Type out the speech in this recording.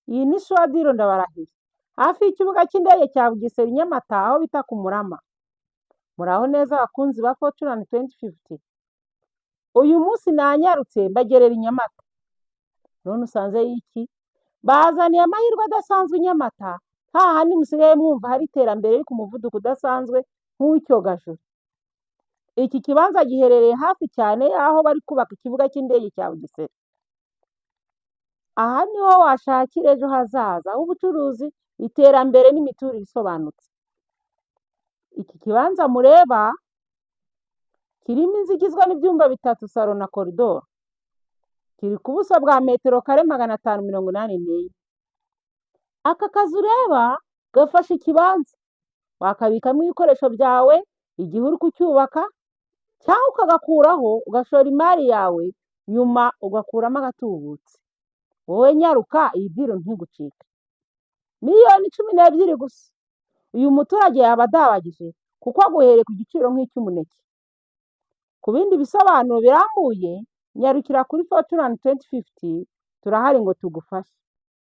Iyi ni Shodiro Ndabarahiye, hafi y'ikibuga cy'indege cya Bugesera i Nyamata aho bita ku Murama. Muraho neza abakunzi ba Fortune 2050. Uyu munsi nanyarutse mbagerera i Nyamata. None usanze y'iki? Bazaniye amahirwe adasanzwe i Nyamata, hahandi musigaye mwumva hari iterambere riri ku muvuduko udasanzwe nk'uw'icyogajuru. Iki kibanza giherereye hafi cyane y'aho bari kubaka ikibuga cy'indege cya Bugesera. Aha niho washakira ejo hazaza h'ubucuruzi, iterambere n'imiturire isobanutse. Iki kibanza mureba kirimo inzu igizwe n'ibyumba 3 salo na koridoro. Kiri ku buso bwa metero kare 584. Aka kazu ureba gafashe ikibanza, wakabikamo ibikoresho byawe igihe uri kucyubaka, cyangwa ukagakuraho ugashora imari yawe, nyuma ugakuramo agatubutse. Wowe nyaruka iyi diro ntigucike. Miliyoni 12 gusa. Uyu muturage yaba adabagije kuko aguhereye ku giciro nk'icy'umuneke. Ku bindi bisobanuro birambuye, nyarukira kuri Fortune 2050, turahari ngo tugufashe.